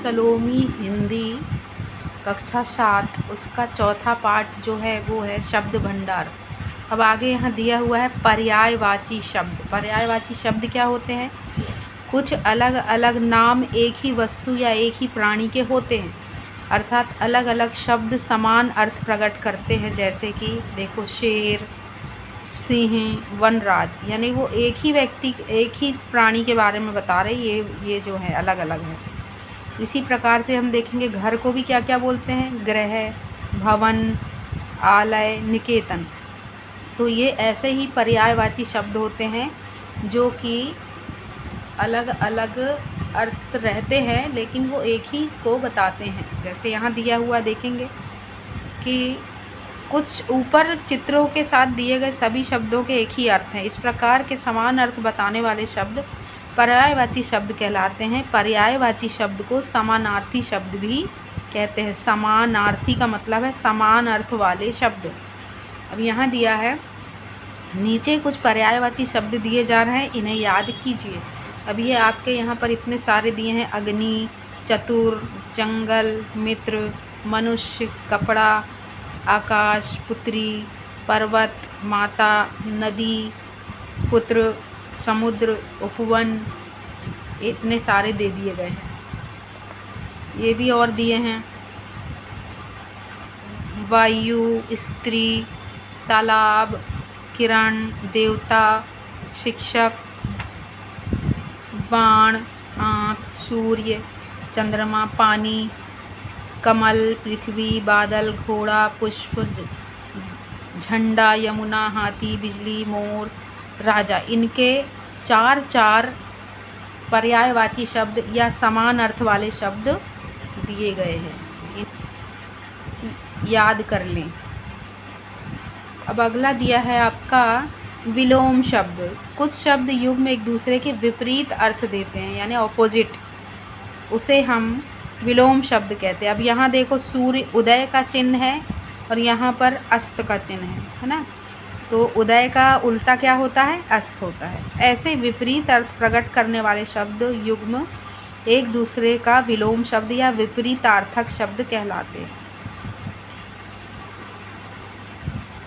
सलोमी हिंदी कक्षा 7 उसका चौथा पाठ जो है वो है शब्द भंडार। अब आगे यहाँ दिया हुआ है पर्यायवाची शब्द। पर्यायवाची शब्द क्या होते हैं? कुछ अलग अलग नाम एक ही वस्तु या एक ही प्राणी के होते हैं, अर्थात अलग अलग शब्द समान अर्थ प्रकट करते हैं। जैसे कि देखो, शेर, सिंह, वनराज, यानी वो एक ही व्यक्ति, एक ही प्राणी के बारे में बता रहे, ये जो है अलग अलग है। इसी प्रकार से हम देखेंगे घर को भी क्या क्या बोलते हैं, गृह, भवन, आलय, निकेतन। तो ये ऐसे ही पर्यायवाची शब्द होते हैं जो कि अलग अलग अर्थ रहते हैं, लेकिन वो एक ही को बताते हैं। जैसे यहाँ दिया हुआ देखेंगे कि कुछ ऊपर चित्रों के साथ दिए गए सभी शब्दों के एक ही अर्थ हैं। इस प्रकार के समान अर्थ बताने वाले शब्द पर्यायवाची शब्द कहलाते हैं। पर्यायवाची शब्द को समानार्थी शब्द भी कहते हैं। समानार्थी का मतलब है समान अर्थ वाले शब्द। अब यहाँ दिया है, नीचे कुछ पर्यायवाची शब्द दिए जा रहे हैं, इन्हें याद कीजिए। अब ये आपके यहाँ पर इतने सारे दिए हैं, अग्नि, चतुर, जंगल, मित्र, मनुष्य, कपड़ा, आकाश, पुत्री, पर्वत, माता, नदी, पुत्र, समुद्र, उपवन, इतने सारे दे दिए गए हैं। ये भी और दिए हैं, वायु, स्त्री, तालाब, किरण, देवता, शिक्षक, बाण, आँख, सूर्य, चंद्रमा, पानी, कमल, पृथ्वी, बादल, घोड़ा, पुष्प, झंडा, यमुना, हाथी, बिजली, मोर, राजा। इनके चार चार पर्यायवाची शब्द या समान अर्थ वाले शब्द दिए गए हैं, याद कर लें। अब अगला दिया है आपका विलोम शब्द। कुछ शब्द युग में एक दूसरे के विपरीत अर्थ देते हैं, यानी ऑपोजिट, उसे हम विलोम शब्द कहते हैं। अब यहाँ देखो, सूर्य उदय का चिन्ह है और यहाँ पर अस्त का चिन्ह है ना। तो उदय का उल्टा क्या होता है? अस्त होता है। ऐसे विपरीत अर्थ प्रकट करने वाले शब्द युग्म एक दूसरे का विलोम शब्द या विपरीतार्थक शब्द कहलाते हैं।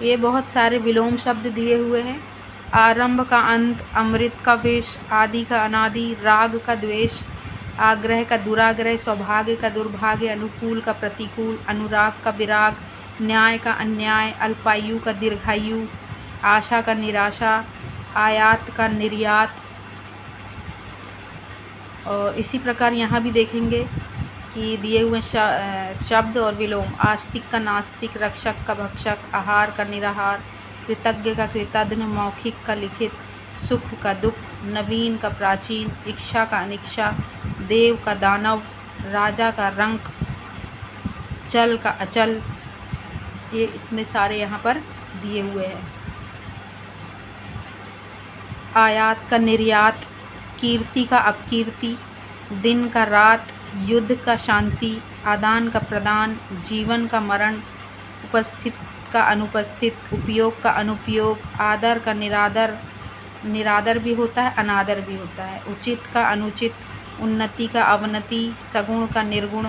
ये बहुत सारे विलोम शब्द दिए हुए हैं। आरंभ का अंत, अमृत का विष, आदि का अनादि, राग का द्वेष, आग्रह का दुराग्रह, सौभाग्य का दुर्भाग्य, अनुकूल का प्रतिकूल, अनुराग का विराग, न्याय का अन्याय, अल्पायु का दीर्घायु, आशा का निराशा, आयात का निर्यात। और इसी प्रकार यहाँ भी देखेंगे कि दिए हुए शब्द और विलोम, आस्तिक का नास्तिक, रक्षक का भक्षक, आहार का निराहार, कृतज्ञ का कृतज्ञ, मौखिक का लिखित, सुख का दुख, नवीन का प्राचीन, इच्छा का अनिच्छा, देव का दानव, राजा का रंक, चल का अचल। ये इतने सारे यहाँ पर दिए हुए हैं। आयात का निर्यात, कीर्ति का अपकीर्ति, दिन का रात, युद्ध का शांति, आदान का प्रदान, जीवन का मरण, उपस्थित का अनुपस्थित, उपयोग का अनुपयोग, आदर का निरादर, निरादर भी होता है, अनादर भी होता है, उचित का अनुचित, उन्नति का अवनति, सगुण का निर्गुण,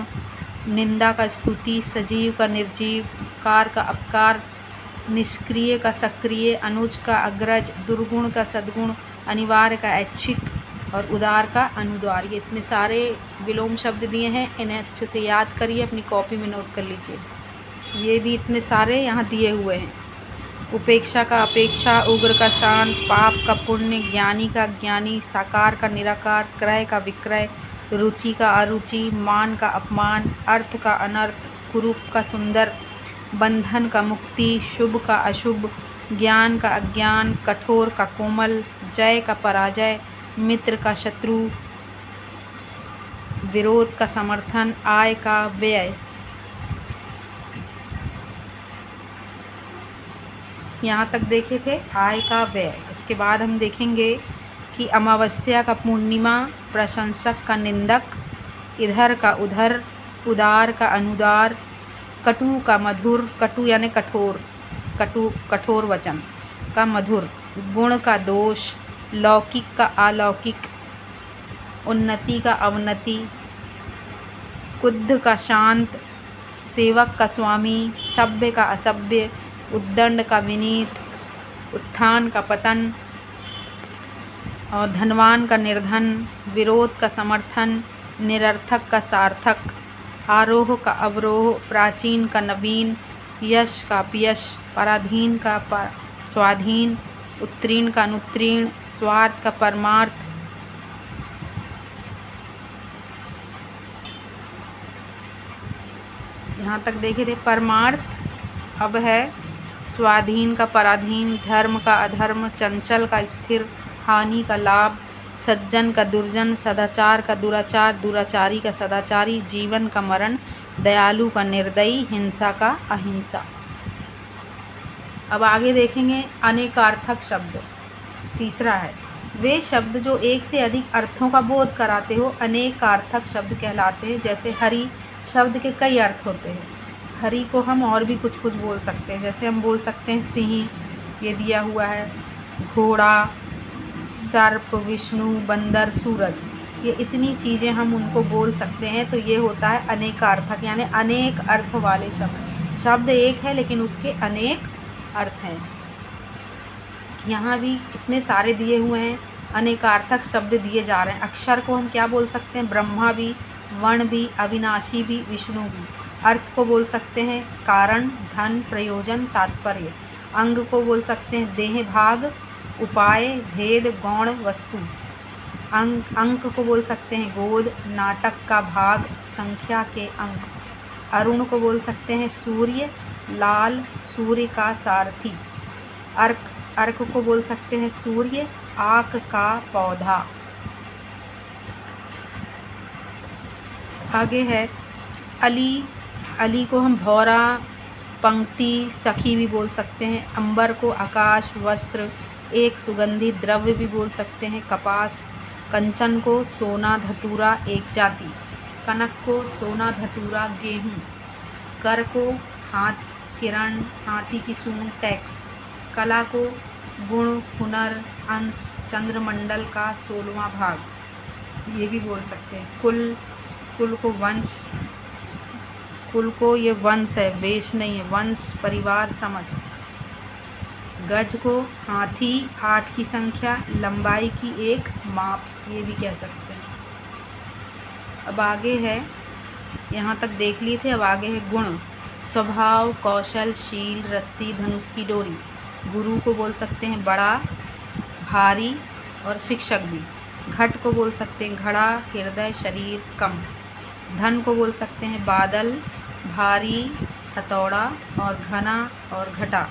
निंदा का स्तुति, सजीव का निर्जीव, कार का अपकार, निष्क्रिय का सक्रिय, अनुज का अग्रज, दुर्गुण का सद्गुण, अनिवार्य का ऐच्छिक और उदार का अनुदार। ये इतने सारे विलोम शब्द दिए हैं, इन्हें अच्छे से याद करिए, अपनी कॉपी में नोट कर लीजिए। ये भी इतने सारे यहाँ दिए हुए हैं। उपेक्षा का अपेक्षा, उग्र का शांत, पाप का पुण्य, ज्ञानी का ज्ञानी, साकार का निराकार, क्रय का विक्रय, रुचि का अरुचि, मान का अपमान, अर्थ का अनर्थ, कुरूप का सुंदर, बंधन का मुक्ति, शुभ का अशुभ, ज्ञान का अज्ञान, कठोर का कोमल, जय का पराजय, मित्र का शत्रु, विरोध का समर्थन, आय का व्यय। यहाँ तक देखे थे आय का व्यय। इसके बाद हम देखेंगे कि अमावस्या का पूर्णिमा, प्रशंसक का निंदक, इधर का उधर, उदार का अनुदार, कटु का मधुर, कटु यानी कठोर, कटु कठोर वचन का मधुर, गुण का दोष, लौकिक का अलौकिक, उन्नति का अवनति, कुद्ध का शांत, सेवक का स्वामी, सभ्य का असभ्य, उद्दंड का विनीत, उत्थान का पतन और धनवान का निर्धन, विरोध का समर्थन, निरर्थक का सार्थक, आरोह का अवरोह, प्राचीन का नवीन, यश का अपयश, पराधीन का स्वाधीन, उत्तीर्ण का अनुत्तीर्ण, स्वार्थ का परमार्थ, यहाँ तक देखे थे परमार्थ। अब है स्वाधीन का पराधीन, धर्म का अधर्म, चंचल का स्थिर, हानि का लाभ, सज्जन का दुर्जन, सदाचार का दुराचार, दुराचारी का सदाचारी, जीवन का मरण, दयालु का निर्दयी, हिंसा का अहिंसा। अब आगे देखेंगे अनेकार्थक शब्द। तीसरा है वे शब्द जो एक से अधिक अर्थों का बोध कराते हो अनेकार्थक शब्द कहलाते हैं। जैसे हरि शब्द के कई अर्थ होते हैं। हरि को हम और भी कुछ कुछ बोल सकते हैं। जैसे हम बोल सकते हैं सिंह, ये दिया हुआ है, घोड़ा, सर्प, विष्णु, बंदर, सूरज, ये इतनी चीज़ें हम उनको बोल सकते हैं। तो ये होता है अनेकार्थक, यानी अनेक अर्थ वाले शब्द। शब्द एक है लेकिन उसके अनेक अर्थ हैं। यहाँ भी इतने सारे दिए हुए हैं, अनेकार्थक शब्द दिए जा रहे हैं। अक्षर को हम क्या बोल सकते हैं? ब्रह्मा भी, वर्ण भी, अविनाशी भी, विष्णु भी। अर्थ को बोल सकते हैं कारण, धन, प्रयोजन, तात्पर्य। अंग को बोल सकते हैं देह भाग, उपाय, भेद, गौण, वस्तु। अंक को बोल सकते हैं गोद, नाटक का भाग, संख्या के अंक। अरुण को बोल सकते हैं सूर्य, लाल, सूर्य का सारथी। अर्क को बोल सकते हैं सूर्य, आक का पौधा। आगे है अली को हम भौरा, पंक्ति, सखी भी बोल सकते हैं। अंबर को आकाश, वस्त्र, एक सुगंधित द्रव्य भी बोल सकते हैं, कपास। कंचन को सोना, धतूरा, एक जाति। कनक को सोना, धतूरा, गेहूँ। कर को हाथ, किरण, हाथी की सूंड, टैक्स। कला को गुण, हुनर, अंश, चंद्रमंडल का 16वां भाग, ये भी बोल सकते हैं। कुल को वंश, कुल को ये वंश है, वेश नहीं है, वंश, परिवार, समस्त। गज को हाथी, 8 की संख्या, लंबाई की एक माप, ये भी कह सकते हैं। अब आगे है, यहाँ तक देख लिए थे। अब आगे है गुण, स्वभाव, कौशल, शील, रस्सी, धनुष की डोरी। गुरु को बोल सकते हैं बड़ा, भारी और शिक्षक भी। घट को बोल सकते हैं घड़ा, हृदय, शरीर, कम। धन को बोल सकते हैं बादल, भारी, हथौड़ा और घना और घटा।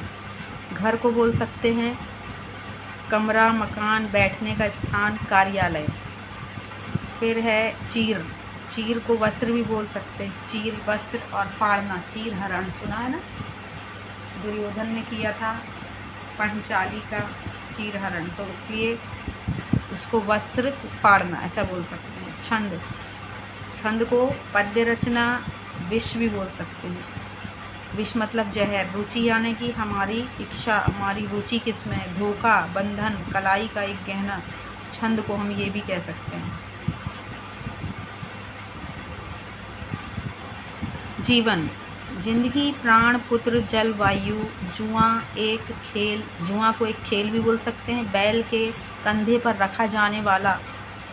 घर को बोल सकते हैं कमरा, मकान, बैठने का स्थान, कार्यालय। फिर है चीर को वस्त्र भी बोल सकते हैं, चीर वस्त्र। और फाड़ना, चीर हरण, सुना है ना, दुर्योधन ने किया था पंचाली का चीर हरण, तो इसलिए उसको वस्त्र फाड़ना ऐसा बोल सकते हैं। छंद को पद्य रचना, विष भी बोल सकते हैं। विष मतलब जहर। रुचि यानी कि हमारी इच्छा, हमारी रुचि किसमें है, धोखा, बंधन, कलाई का एक गहना। छंद को हम ये भी कह सकते हैं। जीवन, जिंदगी, प्राण, पुत्र, जल, वायु। जुआ को एक खेल भी बोल सकते हैं। बैल के कंधे पर रखा जाने वाला,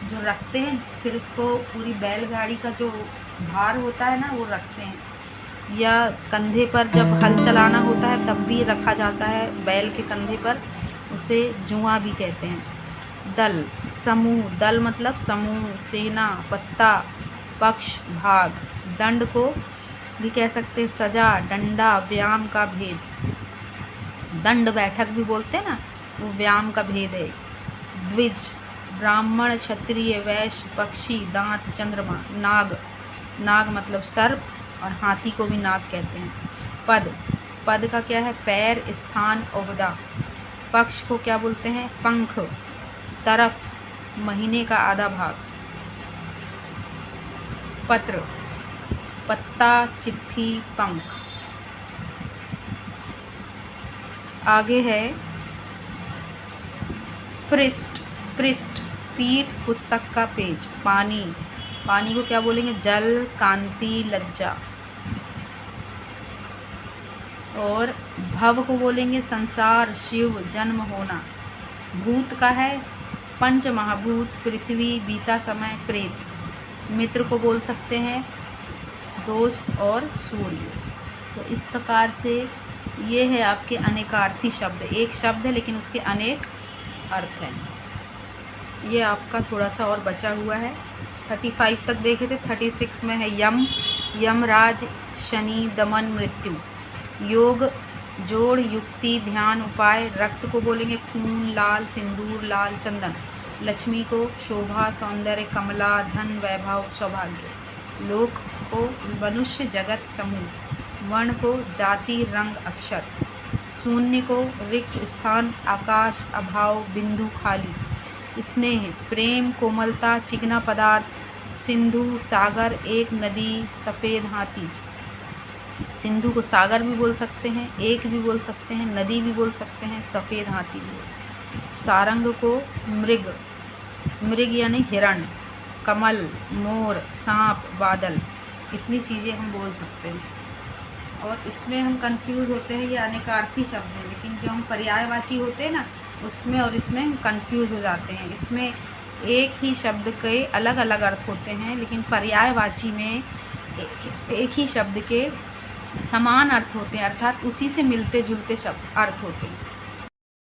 जो रखते हैं, फिर उसको पूरी बैलगाड़ी का जो भार होता है ना, वो रखते हैं। या कंधे पर जब हल चलाना होता है तब भी रखा जाता है बैल के कंधे पर, उसे जुआ भी कहते हैं। दल, समूह, दल मतलब समूह, सेना, पत्ता, पक्ष, भाग। दंड को भी कह सकते हैं सजा, डंडा, व्यायाम का भेद। दंड बैठक भी बोलते हैं ना, वो व्यायाम का भेद है। द्विज, ब्राह्मण, क्षत्रिय, वैश्य, पक्षी, दांत, चंद्रमा। नाग मतलब सर्प, और हाथी को भी नाग कहते हैं। पद का क्या है, पैर, स्थान, ओहदा। पक्ष को क्या बोलते हैं, पंख, तरफ, महीने का आधा भाग। पत्र, पत्ता, चिट्ठी, पंख। आगे है पृष्ठ, पीठ, पुस्तक का पेज। पानी, पानी को क्या बोलेंगे? जल, कांति, लज्जा। और भव को बोलेंगे संसार, शिव, जन्म, होना। भूत का है पंच महाभूत, पृथ्वी, बीता समय, प्रेत। मित्र को बोल सकते हैं दोस्त और सूर्य। तो इस प्रकार से ये है आपके अनेकार्थी शब्द। एक शब्द है लेकिन उसके अनेक अर्थ हैं। ये आपका थोड़ा सा और बचा हुआ है। 35 तक देखे थे। 36 में है यम, यमराज, शनि, दमन, मृत्यु। योग, जोड़, युक्ति, ध्यान, उपाय। रक्त को बोलेंगे खून, लाल, सिंदूर, लाल, चंदन। लक्ष्मी को शोभा, सौंदर्य, कमला, धन, वैभव, सौभाग्य। लोक को मनुष्य, जगत, समूह। वर्ण को जाति, रंग, अक्षर। शून्य को रिक्त स्थान, आकाश, अभाव, बिंदु, खाली। स्नेह, प्रेम, कोमलता, चिकना पदार्थ। सिंधु, सागर, एक नदी, सफ़ेद हाथी। सिंधु को सागर भी बोल सकते हैं, एक भी बोल सकते हैं, नदी भी बोल सकते हैं, सफ़ेद हाथी भी बोल सकते हैं। सारंग को मृग, मृग यानी हिरण। कमल, मोर, सांप, बादल। इतनी चीज़ें हम बोल सकते हैं। और इसमें हम कंफ्यूज होते हैं, ये अनेकार्थी शब्द है, लेकिन जो हम पर्यायवाची होते हैं ना, उसमें और इसमें हम कंफ्यूज हो जाते हैं। इसमें एक ही शब्द के अलग अलग अर्थ होते हैं, लेकिन पर्यायवाची में एक ही शब्द के समान अर्थ होते हैं, अर्थात उसी से मिलते जुलते शब्द अर्थ होते हैं।